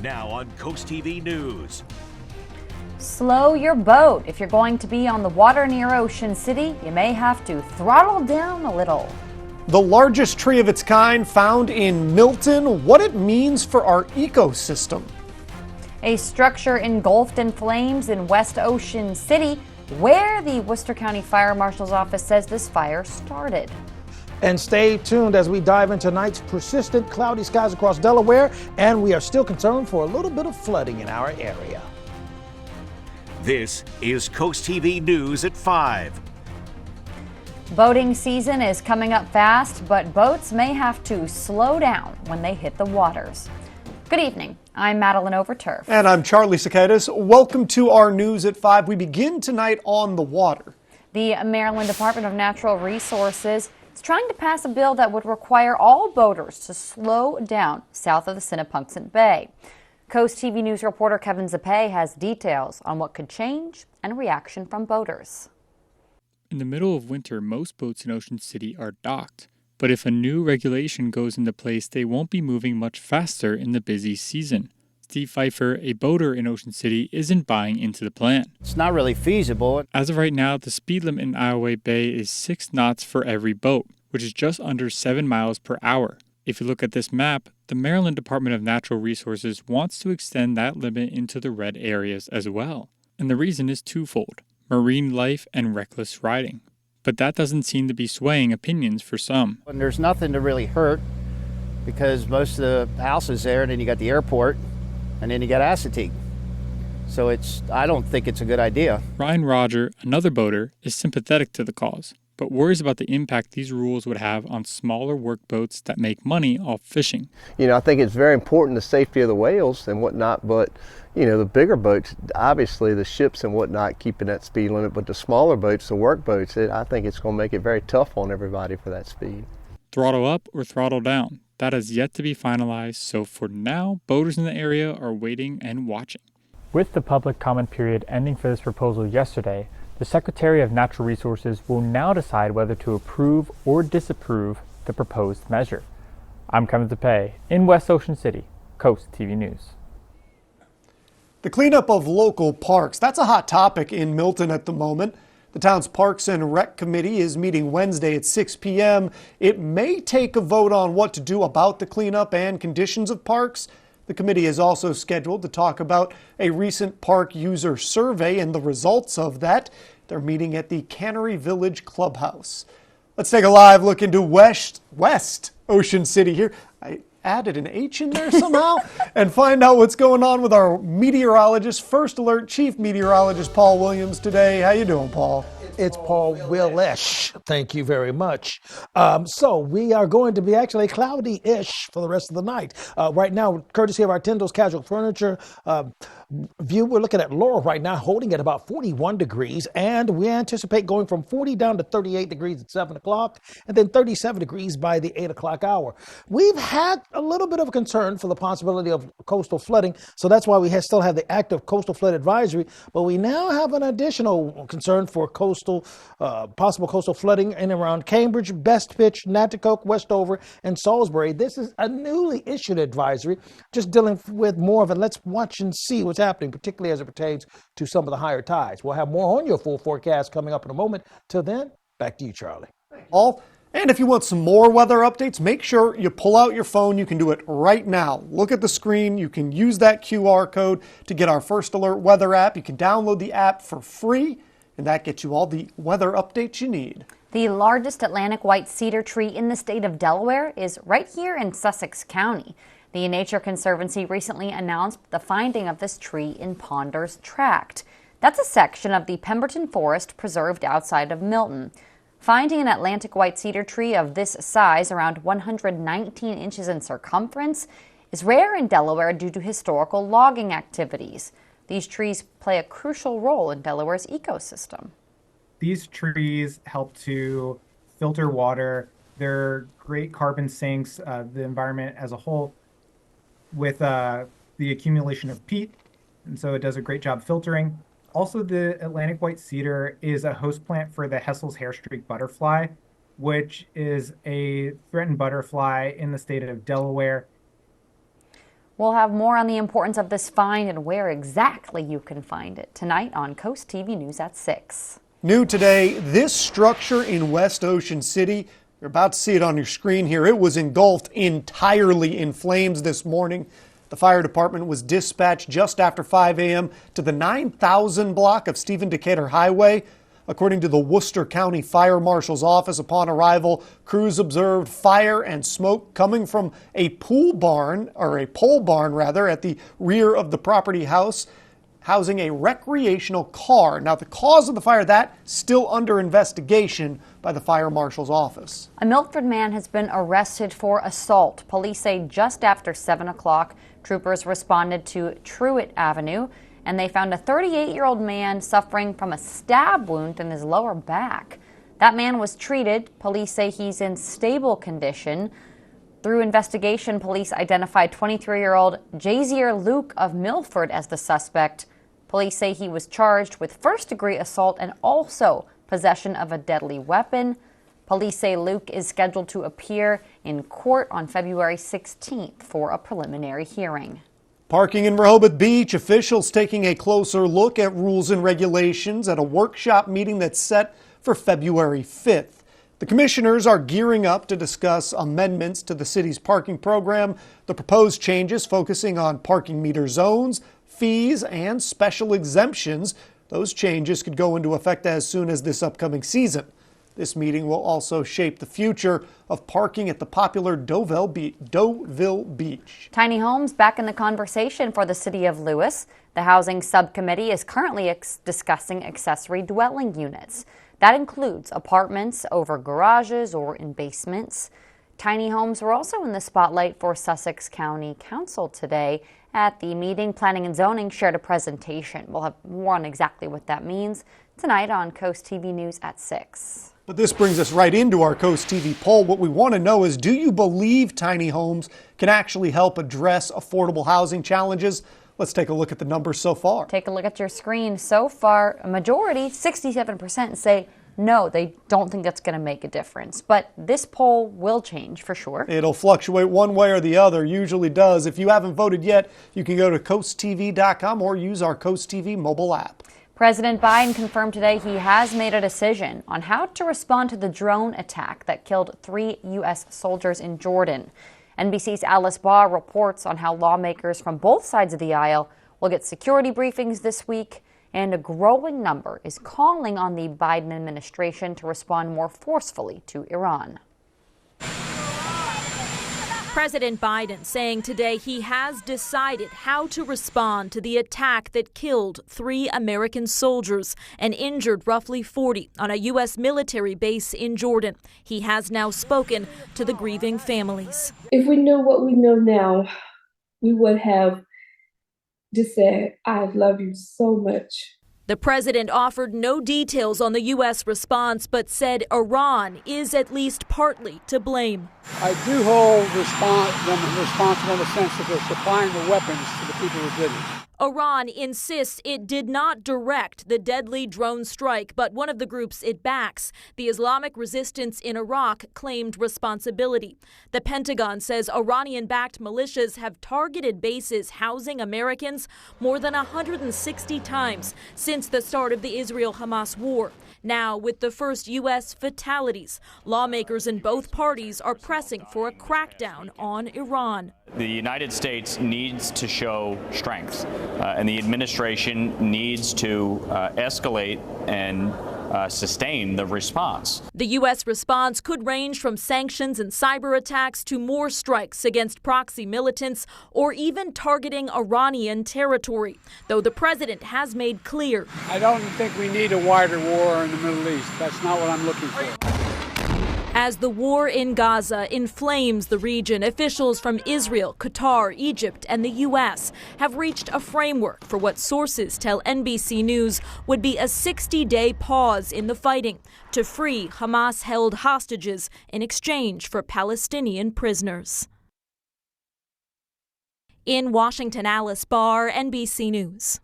Now on Coast TV News. Slow your boat. If you're going to be on the water near Ocean City, you may have to throttle down a little. The largest tree of its kind found in Milton, what it means for our ecosystem. A structure engulfed in flames in West Ocean City, where the Worcester County Fire Marshal's office says this fire started. And stay tuned as we dive into tonight's persistent cloudy skies across Delaware, and we are still concerned for a little bit of flooding in our area. This is Coast TV News at 5. Boating season is coming up fast, but boats may have to slow down when they hit the waters. Good evening. I'm Madeline Overturf. And I'm Charlie Sakaitis. Welcome to our News at 5. We begin tonight on the water. The Maryland Department of Natural Resources is trying to pass a bill that would require all boaters to slow down south of the Sinnapunxet Bay. Coast TV News reporter Kevin Zappe has details on what could change and reaction from boaters. In the middle of winter, most boats in Ocean City are docked. But if a new regulation goes into place, they won't be moving much faster in the busy season. Steve Pfeiffer, a boater in Ocean City, isn't buying into the plan. It's not really feasible. As of right now, the speed limit in Iowa Bay is 6 knots for every boat, which is just under 7 miles per hour. If you look at this map, the Maryland Department of Natural Resources wants to extend that limit into the red areas as well. And the reason is twofold: marine life and reckless riding. But that doesn't seem to be swaying opinions for some. And there's nothing to really hurt because most of the house is there, and then you got the airport, and then you got Assateague. So I don't think it's a good idea. Ryan Roger, another boater, is sympathetic to the cause, but worries about the impact these rules would have on smaller workboats that make money off fishing. I think it's very important, the safety of the whales and whatnot, but the bigger boats, obviously the ships and whatnot, keeping that speed limit, but the smaller boats, the work boats, I think it's going to make it very tough on everybody for that speed. Throttle up or throttle down, that has yet to be finalized, so for now, boaters in the area are waiting and watching. With the public comment period ending for this proposal yesterday, the Secretary of Natural Resources will now decide whether to approve or disapprove the proposed measure. I'm Kevin Zappe in West Ocean City, Coast TV News. The cleanup of local parks, that's a hot topic in Milton at the moment. The town's Parks and Rec Committee is meeting Wednesday at 6 p.m. It may take a vote on what to do about the cleanup and conditions of parks. The committee is also scheduled to talk about a recent park user survey and the results of that. They're meeting at the Cannery Village Clubhouse. Let's take a live look into West Ocean City here. I added an H in there somehow and find out what's going on with our meteorologist, First Alert Chief Meteorologist Paul Williams today. How you doing, Paul? It's Paul Willish. Thank you very much. So we are going to be actually cloudy-ish for the rest of the night. Right now, courtesy of our Tyndall's Casual Furniture view, we're looking at Laurel right now, holding at about 41 degrees, and we anticipate going from 40 down to 38 degrees at 7 o'clock, and then 37 degrees by the 8 o'clock hour. We've had a little bit of a concern for the possibility of coastal flooding, so that's why we still have the active coastal flood advisory, but we now have an additional concern for possible coastal flooding in and around Cambridge, Bestpitch, Nanticoke, Westover, and Salisbury. This is a newly issued advisory, just dealing with more of a let's watch and see what's happening, particularly as it pertains to some of the higher tides. We'll have more on your full forecast coming up in a moment. Till then, back to you, Charlie. Paul, and if you want some more weather updates, make sure you pull out your phone. You can do it right now. Look at the screen. You can use that QR code to get our First Alert weather app. You can download the app for free, and that gets you all the weather updates you need. The largest Atlantic white cedar tree in the state of Delaware is right here in Sussex County. The Nature Conservancy recently announced the finding of this tree in Ponders Tract. That's a section of the Pemberton Forest preserved outside of Milton. Finding an Atlantic white cedar tree of this size, around 119 inches in circumference, is rare in Delaware due to historical logging activities. These trees play a crucial role in Delaware's ecosystem. These trees help to filter water. They're great carbon sinks, the environment as a whole, with the accumulation of peat, and so it does a great job filtering. Also, the Atlantic white cedar is a host plant for the Hessel's hairstreak butterfly, which is a threatened butterfly in the state of Delaware. We'll have more on the importance of this find and where exactly you can find it tonight on Coast TV News at 6. New today, this structure in West Ocean City, you're about to see it on your screen here. It was engulfed entirely in flames this morning. The fire department was dispatched just after 5 a.m. to the 9,000 block of Stephen Decatur Highway. According to the Worcester County Fire Marshal's office, upon arrival, crews observed fire and smoke coming from a pole barn at the rear of the property house, housing a recreational car. Now, the cause of the fire, that's still under investigation by the Fire Marshal's office. A Milford man has been arrested for assault. Police say just after 7 o'clock, troopers responded to Truett Avenue, and they found a 38-year-old man suffering from a stab wound in his lower back. That man was treated. Police say he's in stable condition. Through investigation, police identified 23-year-old Jazier Luke of Milford as the suspect. Police say he was charged with first-degree assault and also possession of a deadly weapon. Police say Luke is scheduled to appear in court on February 16th for a preliminary hearing. Parking in Rehoboth Beach, officials taking a closer look at rules and regulations at a workshop meeting that's set for February 5th. The commissioners are gearing up to discuss amendments to the city's parking program. The proposed changes focusing on parking meter zones, fees, and special exemptions. Those changes could go into effect as soon as this upcoming season. This meeting will also shape the future of parking at the popular Deauville Beach. Tiny homes back in the conversation for the city of Lewis. The housing subcommittee is currently discussing accessory dwelling units. That includes apartments over garages or in basements. Tiny homes were also in the spotlight for Sussex County Council today. At the meeting, Planning and Zoning shared a presentation. We'll have more on exactly what that means tonight on Coast TV News at 6. But this brings us right into our Coast TV poll. What we want to know is, do you believe tiny homes can actually help address affordable housing challenges? Let's take a look at the numbers so far. Take a look at your screen. So far, a majority, 67%, say no, they don't think that's going to make a difference. But this poll will change for sure. It'll fluctuate one way or the other, usually does. If you haven't voted yet, you can go to coasttv.com or use our Coast TV mobile app. President Biden confirmed today he has made a decision on how to respond to the drone attack that killed 3 U.S. soldiers in Jordan. NBC's Alice Baugh reports on how lawmakers from both sides of the aisle will get security briefings this week, and a growing number is calling on the Biden administration to respond more forcefully to Iran. President Biden saying today he has decided how to respond to the attack that killed 3 American soldiers and injured roughly 40 on a U.S. military base in Jordan. He has now spoken to the grieving families. If we knew what we know now, we would have just said, I love you so much. The president offered no details on the U.S. response, but said Iran is at least partly to blame. I do hold them responsible in the sense that they're supplying the weapons to the people who did it. Iran insists it did not direct the deadly drone strike, but one of the groups it backs, the Islamic Resistance in Iraq, claimed responsibility. The Pentagon says Iranian-backed militias have targeted bases housing Americans more than 160 times since the start of the Israel-Hamas war. Now, with the first U.S. fatalities, lawmakers in both parties are pressing for a crackdown on Iran. The United States needs to show strength, and the administration needs to escalate and sustain the response. The U.S. response could range from sanctions and cyber attacks to more strikes against proxy militants or even targeting Iranian territory, though the president has made clear. I don't think we need a wider war in the Middle East. That's not what I'm looking for. As the war in Gaza inflames the region, officials from Israel, Qatar, Egypt, and the U.S. have reached a framework for what sources tell NBC News would be a 60-day pause in the fighting to free Hamas-held hostages in exchange for Palestinian prisoners. In Washington, Alice Baugh, NBC News.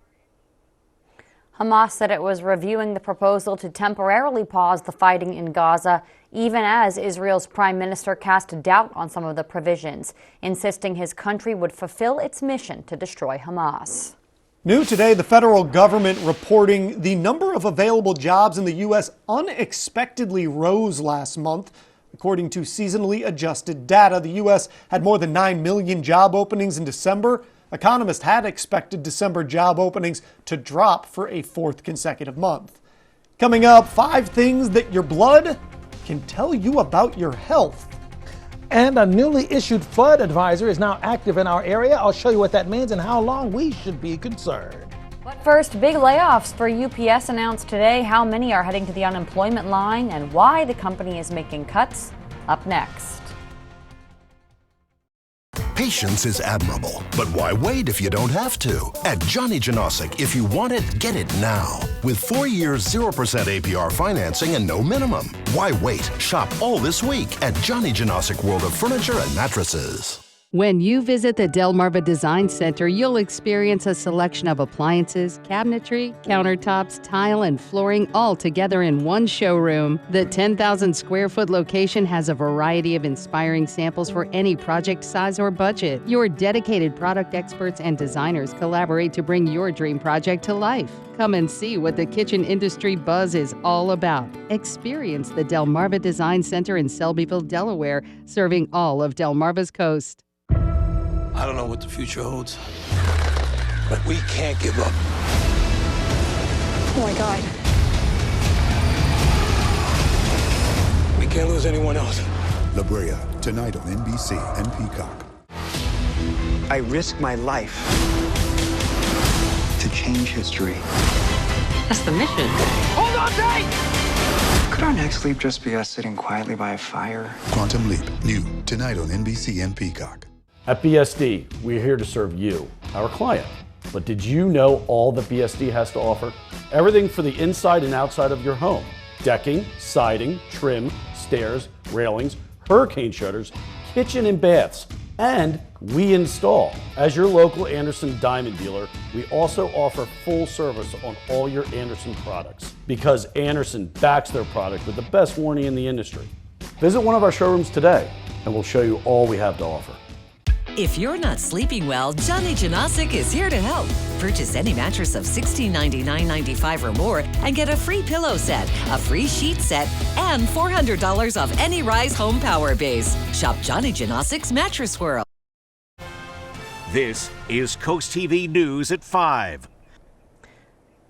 Hamas said it was reviewing the proposal to temporarily pause the fighting in Gaza even as Israel's prime minister cast doubt on some of the provisions, insisting his country would fulfill its mission to destroy Hamas. New today, the federal government reporting the number of available jobs in the U.S. unexpectedly rose last month. According to seasonally adjusted data, the U.S. had more than 9 million job openings in December. Economists had expected December job openings to drop for a fourth consecutive month. Coming up, 5 things that your blood can tell you about your health. And a newly issued flood advisor is now active in our area. I'll show you what that means and how long we should be concerned. But first, big layoffs for UPS announced today. How many are heading to the unemployment line and why the company is making cuts? Up next. Patience is admirable, but why wait if you don't have to? At Johnny Janosic, if you want it, get it now. With 4 years, 0% APR financing and no minimum. Why wait? Shop all this week at Johnny Janosic World of Furniture and Mattresses. When you visit the Delmarva Design Center, you'll experience a selection of appliances, cabinetry, countertops, tile, and flooring all together in one showroom. The 10,000 square foot location has a variety of inspiring samples for any project size or budget. Your dedicated product experts and designers collaborate to bring your dream project to life. Come and see what the kitchen industry buzz is all about. Experience the Delmarva Design Center in Selbyville, Delaware, serving all of Delmarva's coast. I don't know what the future holds, but we can't give up. Oh my God. We can't lose anyone else. La Brea, tonight on NBC and Peacock. I risk my life to change history. That's the mission. Hold on tight! Could our next leap just be us sitting quietly by a fire? Quantum Leap, new tonight on NBC and Peacock. At BSD, we're here to serve you, our client. But did you know all that BSD has to offer? Everything for the inside and outside of your home. Decking, siding, trim, stairs, railings, hurricane shutters, kitchen and baths. And we install. As your local Anderson Diamond dealer, we also offer full service on all your Anderson products. Because Anderson backs their product with the best warranty in the industry. Visit one of our showrooms today, and we'll show you all we have to offer. If you're not sleeping well, Johnny Janosic is here to help. Purchase any mattress of $1699.95 or more and get a free pillow set, a free sheet set, and $400 off any Rise Home Power Base. Shop Johnny Janosic's Mattress World. This is Coast TV News at 5.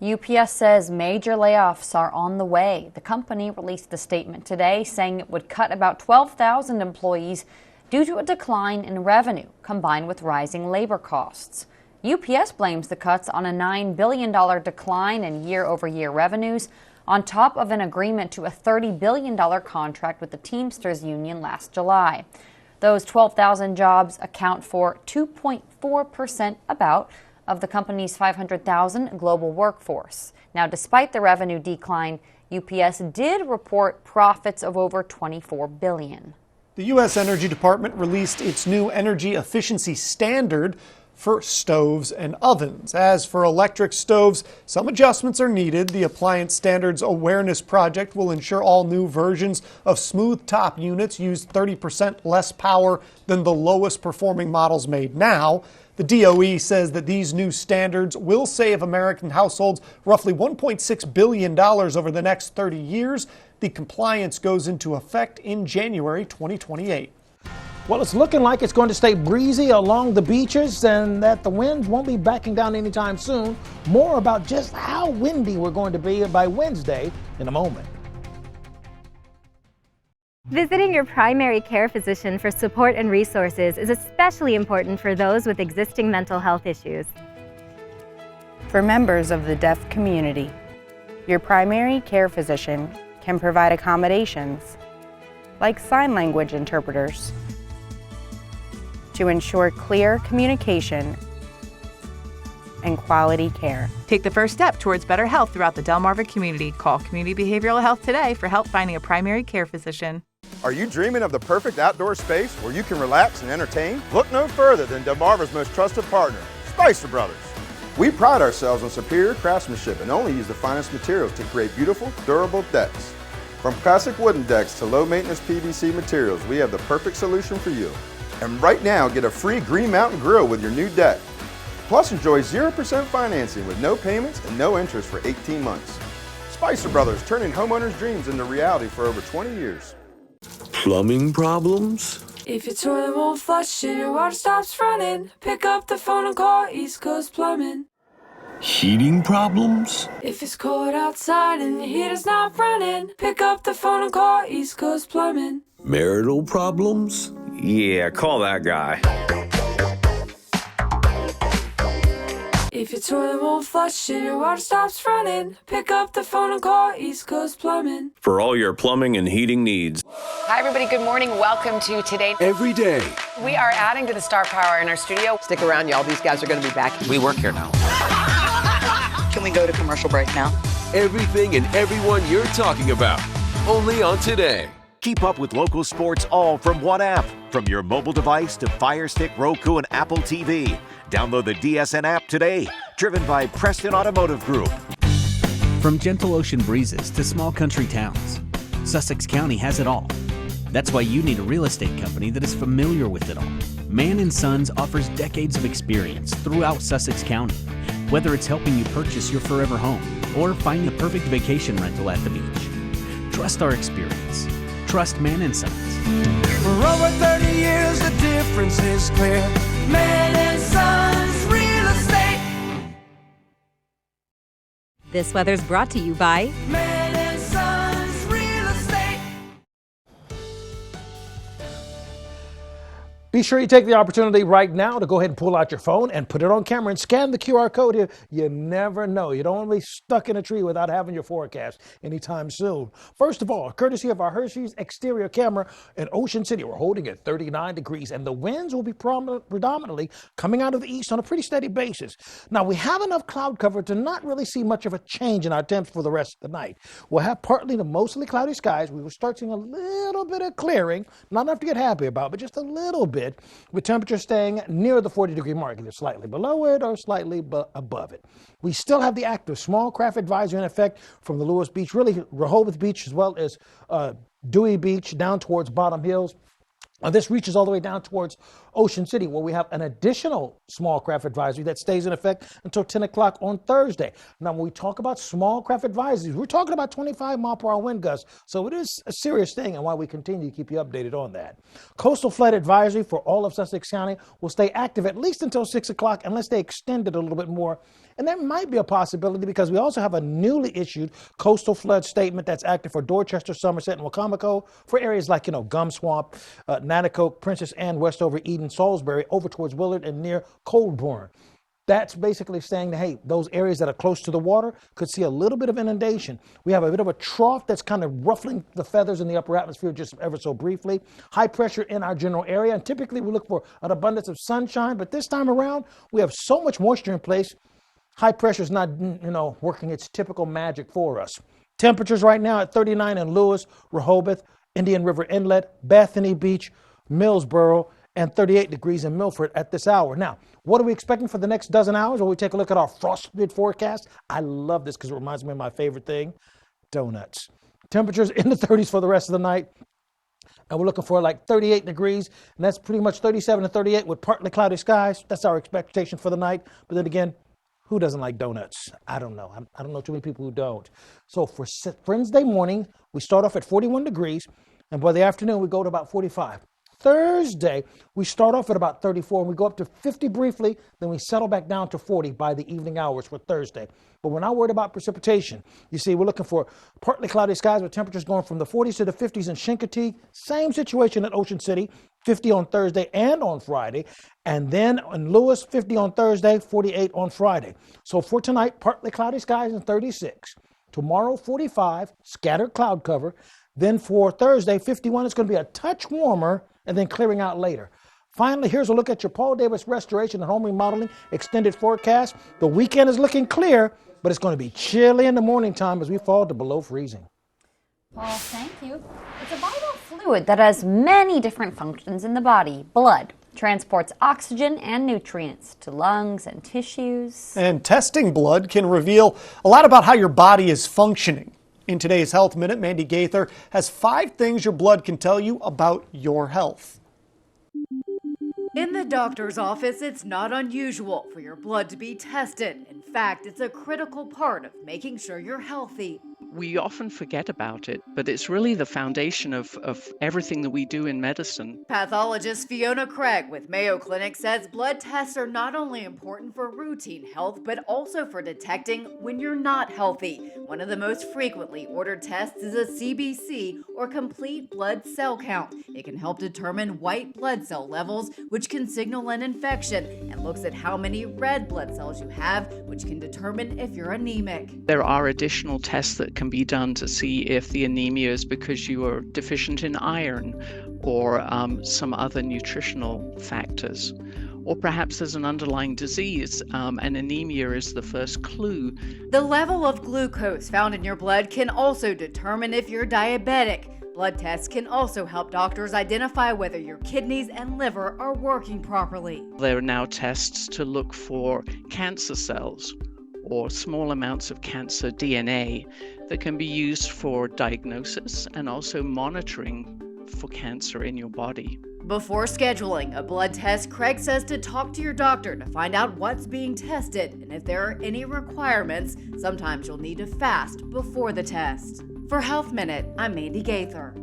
UPS says major layoffs are on the way. The company released a statement today saying it would cut about 12,000 employees due to a decline in revenue combined with rising labor costs. UPS blames the cuts on a $9 billion decline in year-over-year revenues, on top of an agreement to a $30 billion contract with the Teamsters Union last July. Those 12,000 jobs account for 2.4% of the company's 500,000 global workforce. Now, despite the revenue decline, UPS did report profits of over $24 billion. The U.S. Energy Department released its new energy efficiency standard for stoves and ovens. As for electric stoves, some adjustments are needed. The Appliance Standards Awareness Project will ensure all new versions of smooth top units use 30% less power than the lowest performing models made now. The DOE says that these new standards will save American households roughly $1.6 billion over the next 30 years. The compliance goes into effect in January 2028. Well, it's looking like it's going to stay breezy along the beaches and that the winds won't be backing down anytime soon. More about just how windy we're going to be by Wednesday in a moment. Visiting your primary care physician for support and resources is especially important for those with existing mental health issues. For members of the deaf community, your primary care physician can provide accommodations like sign language interpreters to ensure clear communication and quality care. Take the first step towards better health throughout the Delmarva community. Call Community Behavioral Health today for help finding a primary care physician. Are you dreaming of the perfect outdoor space where you can relax and entertain? Look no further than Delmarva's most trusted partner, Spicer Brothers. We pride ourselves on superior craftsmanship and only use the finest materials to create beautiful, durable decks. From classic wooden decks to low-maintenance PVC materials, we have the perfect solution for you. And right now, get a free Green Mountain Grill with your new deck. Plus, enjoy 0% financing with no payments and no interest for 18 months. Spicer Brothers, turning homeowners' dreams into reality for over 20 years. Plumbing problems? If your toilet won't flush and your water stops running, pick up the phone and call East Coast Plumbing. Heating problems? If it's cold outside and the heater's not running, pick up the phone and call East Coast Plumbing. Marital problems? Yeah, call that guy. If your toilet won't flush and your water stops running, pick up the phone and call East Coast Plumbing. For all your plumbing and heating needs. Hi, everybody. Good morning. Welcome to Today. Every day. We are adding to the star power in our studio. Stick around, y'all. These guys are going to be back. We work here now. Can we go to commercial break now? Everything and everyone you're talking about. Only on Today. Keep up with local sports all from one app. From your mobile device to Fire Stick, Roku, and Apple TV. Download the DSN app today. Driven by Preston Automotive Group. From gentle ocean breezes to small country towns, Sussex County has it all. That's why you need a real estate company that is familiar with it all. Mann & Sons offers decades of experience throughout Sussex County. Whether it's helping you purchase your forever home or find the perfect vacation rental at the beach. Trust our experience. Trust Mann & Sons. For over 30 years, the difference is clear. Mann & Sons Real Estate. This weather's brought to you by Mann & Sons Real Estate. Be sure you take the opportunity right now to go ahead and pull out your phone and put it on camera and scan the QR code here. You never know. You don't want to be stuck in a tree without having your forecast anytime soon. First of all, courtesy of our Hershey's exterior camera in Ocean City, we're holding at 39 degrees and the winds will be predominantly coming out of the east on a pretty steady basis. Now, we have enough cloud cover to not really see much of a change in our temps for the rest of the night. We'll have partly to mostly cloudy skies. We will start seeing a little bit of clearing, not enough to get happy about, but just a little bit. With temperatures staying near the 40-degree mark, either slightly below it or slightly above it. We still have the active small craft advisory in effect from the Lewis Beach, really Rehoboth Beach, as well as Dewey Beach down towards Bottom Hills. This reaches all the way down towards Ocean City, where we have an additional small craft advisory that stays in effect until 10 o'clock on Thursday. Now, when we talk about small craft advisories, we're talking about 25-mile-per-hour wind gusts, so it is a serious thing, and why we continue to keep you updated on that. Coastal flood advisory for all of Sussex County will stay active at least until 6 o'clock, unless they extend it a little bit more. And that might be a possibility because we also have a newly issued coastal flood statement that's active for Dorchester, Somerset, and Wacomico for areas like, Gum Swamp, Nanticoke, Princess Anne, Westover, Eden, Salisbury, over towards Willard and near Coldbourne. That's basically saying that, hey, those areas that are close to the water could see a little bit of inundation. We have a bit of a trough that's kind of ruffling the feathers in the upper atmosphere just ever so briefly. High pressure in our general area. And typically we look for an abundance of sunshine, but this time around we have so much moisture in place. High pressure is not, working its typical magic for us. Temperatures right now at 39 in Lewis, Rehoboth, Indian River Inlet, Bethany Beach, Millsboro, and 38 degrees in Milford at this hour. Now, what are we expecting for the next dozen hours? Well, we take a look at our frosted forecast. I love this because it reminds me of my favorite thing, donuts. Temperatures in the 30s for the rest of the night. And we're looking for like 38 degrees, and that's pretty much 37 to 38 with partly cloudy skies. That's our expectation for the night. But then again, who doesn't like donuts? I don't know. I don't know too many people who don't. So for Wednesday morning, we start off at 41 degrees, and by the afternoon, we go to about 45. Thursday, we start off at about 34, and we go up to 50 briefly, then we settle back down to 40 by the evening hours for Thursday. But we're not worried about precipitation. You see, we're looking for partly cloudy skies with temperatures going from the 40s to the 50s in Chincoteague. Same situation at Ocean City, 50 on Thursday and on Friday. And then in Lewis, 50 on Thursday, 48 on Friday. So for tonight, partly cloudy skies and 36. Tomorrow, 45, scattered cloud cover. Then for Thursday, 51, it's going to be a touch warmer and then clearing out later. Finally, here's a look at your Paul Davis Restoration and Home Remodeling extended forecast. The weekend is looking clear, but it's going to be chilly in the morning time as we fall to below freezing. Well, thank you. It's a vital fluid that has many different functions in the body. Blood transports oxygen and nutrients to lungs and tissues. And testing blood can reveal a lot about how your body is functioning. In today's Health Minute, Mandy Gaither has 5 things your blood can tell you about your health. In the doctor's office, it's not unusual for your blood to be tested. In fact, it's a critical part of making sure you're healthy. We often forget about it, but it's really the foundation of everything that we do in medicine. Pathologist Fiona Craig with Mayo Clinic says blood tests are not only important for routine health, but also for detecting when you're not healthy. One of the most frequently ordered tests is a CBC, or complete blood cell count. It can help determine white blood cell levels, which can signal an infection, and looks at how many red blood cells you have, which can determine if you're anemic. There are additional tests that can be done to see if the anemia is because you are deficient in iron or some other nutritional factors. Or perhaps there's an underlying disease, and anemia is the first clue. The level of glucose found in your blood can also determine if you're diabetic. Blood tests can also help doctors identify whether your kidneys and liver are working properly. There are now tests to look for cancer cells or small amounts of cancer DNA that can be used for diagnosis and also monitoring for cancer in your body. Before scheduling a blood test, Craig says to talk to your doctor to find out what's being tested and if there are any requirements. Sometimes you'll need to fast before the test. For Health Minute, I'm Mandy Gaither.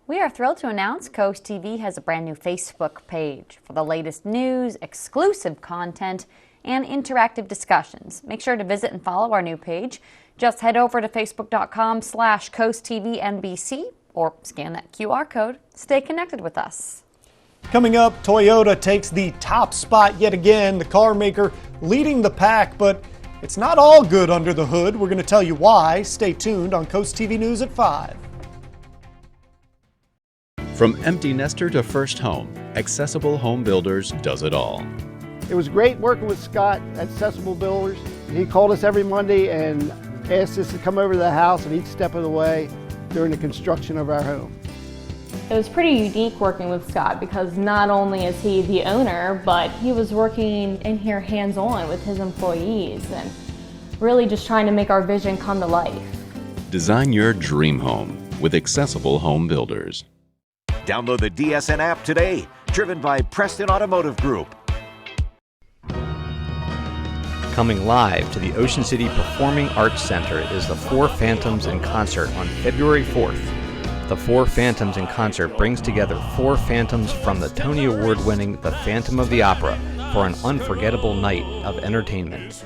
We are thrilled to announce Coast TV has a brand new Facebook page for the latest news, exclusive content, and interactive discussions. Make sure to visit and follow our new page. Just head over to facebook.com/CoastTVNBC or scan that QR code. Stay connected with us. Coming up, Toyota takes the top spot yet again, the car maker leading the pack, but it's not all good under the hood. We're going to tell you why. Stay tuned on Coast TV News at 5. From empty nester to first home, Accessible Home Builders does it all. It was great working with Scott at Accessible Builders. He called us every Monday and asked us to come over to the house at each step of the way during the construction of our home. It was pretty unique working with Scott because not only is he the owner, but he was working in here hands-on with his employees and really just trying to make our vision come to life. Design your dream home with Accessible Home Builders. Download the DSN app today, driven by Preston Automotive Group. Coming live to the Ocean City Performing Arts Center is the Four Phantoms in concert on February 4th. The Four Phantoms in concert brings together 4 phantoms from the Tony Award-winning The Phantom of the Opera for an unforgettable night of entertainment.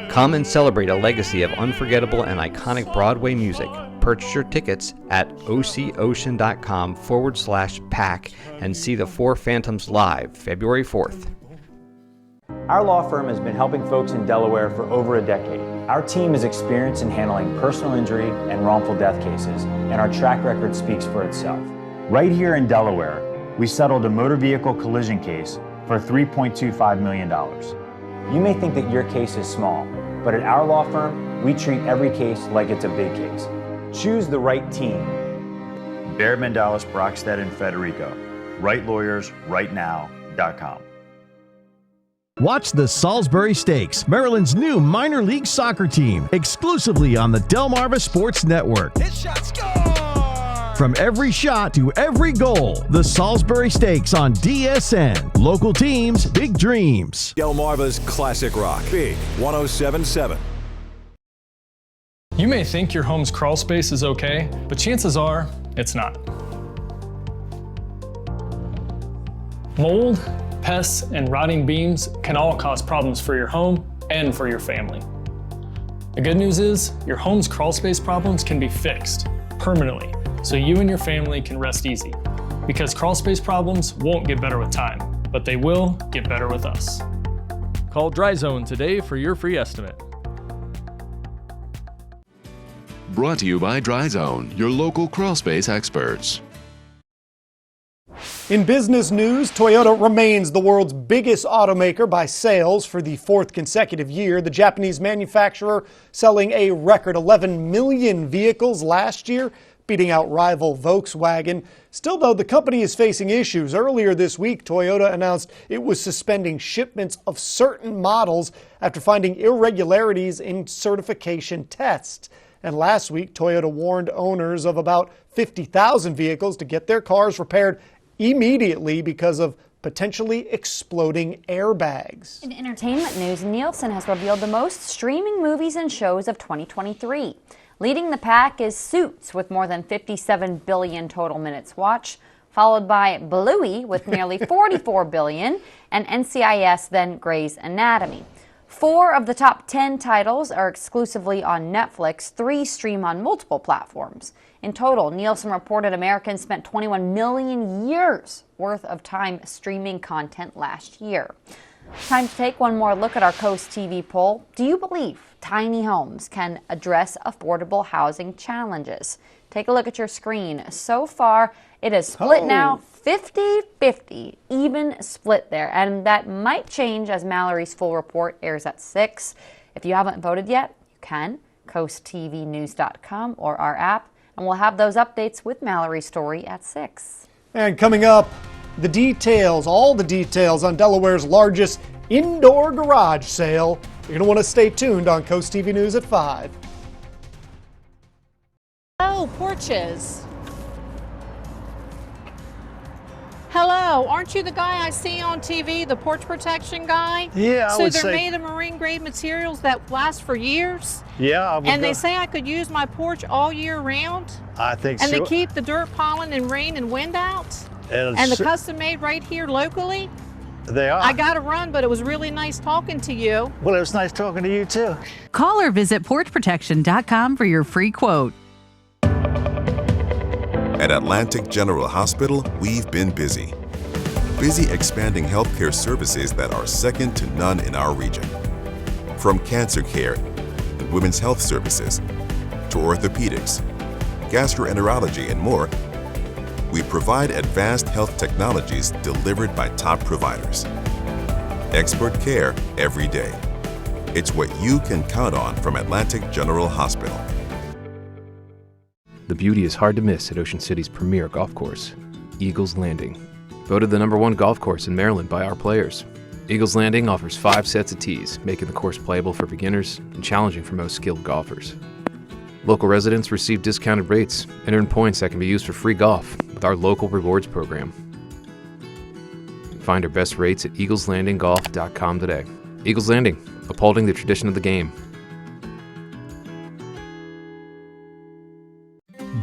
Come and celebrate a legacy of unforgettable and iconic Broadway music. Purchase your tickets at ococean.com/pack and see the Four Phantoms live February 4th. Our law firm has been helping folks in Delaware for over a decade. Our team is experienced in handling personal injury and wrongful death cases, and our track record speaks for itself. Right here in Delaware, we settled a motor vehicle collision case for $3.25 million. You may think that your case is small, but at our law firm, we treat every case like it's a big case. Choose the right team. Baird Mandalis, Brockstead, and Federico. WriteLawyersRightNow.com. Watch the Salisbury Stakes, Maryland's new minor league soccer team, exclusively on the Delmarva Sports Network. From every shot to every goal, the Salisbury Stakes on DSN. Local teams, big dreams. Delmarva's Classic Rock, Big 107.7. You may think your home's crawl space is okay, but chances are it's not. Mold, pests, and rotting beams can all cause problems for your home and for your family. The good news is your home's crawl space problems can be fixed permanently so you and your family can rest easy. Because crawl space problems won't get better with time, but they will get better with us. Call Dry Zone today for your free estimate. Brought to you by Dry Zone, your local crawl space experts. In business news, Toyota remains the world's biggest automaker by sales for the 4th consecutive year. The Japanese manufacturer selling a record 11 million vehicles last year, beating out rival Volkswagen. Still, though, the company is facing issues. Earlier this week, Toyota announced it was suspending shipments of certain models after finding irregularities in certification tests. And last week, Toyota warned owners of about 50,000 vehicles to get their cars repaired immediately because of potentially exploding airbags. In entertainment news, Nielsen has revealed the most streaming movies and shows of 2023. Leading the pack is Suits with more than 57 billion total minutes watched, followed by Bluey with nearly 44 billion, and NCIS, then Grey's Anatomy. 4 of the top 10 titles are exclusively on Netflix, 3 stream on multiple platforms. In total, Nielsen reported Americans spent 21 million years worth of time streaming content last year. Time to take one more look at our Coast TV poll. Do you believe tiny homes can address affordable housing challenges? Take a look at your screen. So far, it is split now 50-50, even split there. And that might change as Mallory's full report airs at 6. If you haven't voted yet, you can. CoastTVnews.com or our app. And we'll have those updates with Mallory's story at 6. And coming up, the details, all the details on Delaware's largest indoor garage sale. You're going to want to stay tuned on Coast TV News at 5. Oh, porches. Hello, aren't you the guy I see on TV, the porch protection guy? Yeah, I would So they're say. made of marine grade materials that last for years? Yeah, I would And go- they say I could use my porch all year round? I think And so. they keep the dirt, pollen, and rain and wind out? And And the so- custom made right here locally? They are. I got to run, but it was really nice talking to you. Well, it was nice talking to you too. Call or visit porchprotection.com for your free quote. At Atlantic General Hospital, we've been busy. Busy expanding healthcare services that are second to none in our region. From cancer care and women's health services to orthopedics, gastroenterology, and more, we provide advanced health technologies delivered by top providers. Expert care every day. It's what you can count on from Atlantic General Hospital. The beauty is hard to miss at Ocean City's premier golf course, Eagles Landing. Voted the #1 golf course in Maryland by our players. Eagles Landing offers 5 sets of tees, making the course playable for beginners and challenging for most skilled golfers. Local residents receive discounted rates and earn points that can be used for free golf with our local rewards program. Find our best rates at eagleslandinggolf.com today. Eagles Landing, upholding the tradition of the game.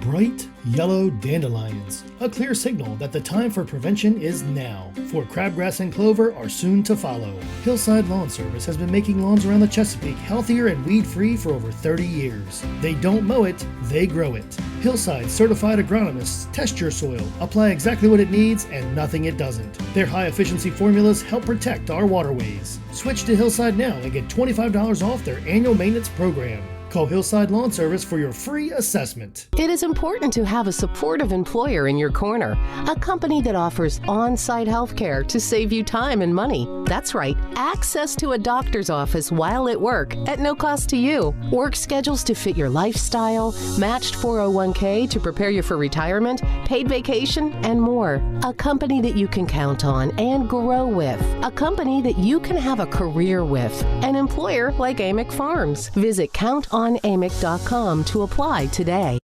Bright yellow dandelions, a clear signal that the time for prevention is now, for crabgrass and clover are soon to follow. Hillside Lawn Service has been making lawns around the Chesapeake healthier and weed-free for over 30 years. They don't mow it, they grow it. Hillside certified agronomists test your soil, apply exactly what it needs and nothing it doesn't. Their high-efficiency formulas help protect our waterways. Switch to Hillside now and get $25 off their annual maintenance program. Call Hillside Lawn Service for your free assessment. It is important to have a supportive employer in your corner, a company that offers on-site health care to save you time and money. That's right, access to a doctor's office while at work at no cost to you. Work schedules to fit your lifestyle, matched 401k to prepare you for retirement, paid vacation, and more. A company that you can count on and grow with. A company that you can have a career with. An employer like Amick Farms. Visit countonamick.com to apply today.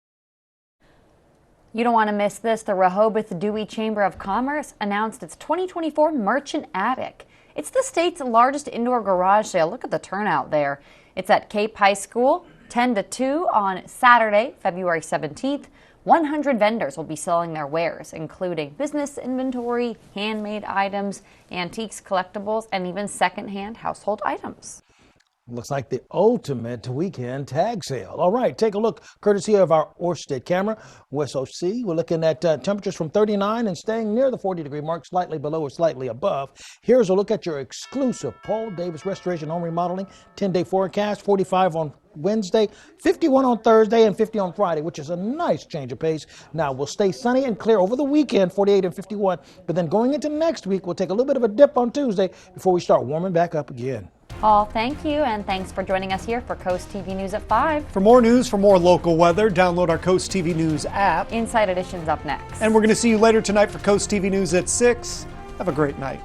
You don't want to miss this. The Rehoboth Dewey Chamber of Commerce announced its 2024 Merchant Attic. It's the state's largest indoor garage sale. Look at the turnout there. It's at Cape High School, 10 to 2 on Saturday, February 17th. 100 vendors will be selling their wares, including business inventory, handmade items, antiques, collectibles, and even secondhand household items. Looks like the ultimate weekend tag sale. All right, take a look, courtesy of our Orsted camera. West OC, we're looking at temperatures from 39 and staying near the 40-degree mark, slightly below or slightly above. Here's a look at your exclusive Paul Davis Restoration Home Remodeling 10-day forecast, 45 on Wednesday, 51 on Thursday, and 50 on Friday, which is a nice change of pace. Now, we'll stay sunny and clear over the weekend, 48 and 51, but then going into next week, we'll take a little bit of a dip on Tuesday before we start warming back up again. Paul, thank you, and thanks for joining us here for Coast TV News at 5. For more news, for more local weather, download our Coast TV News app. Inside Edition's up next. And we're going to see you later tonight for Coast TV News at 6. Have a great night.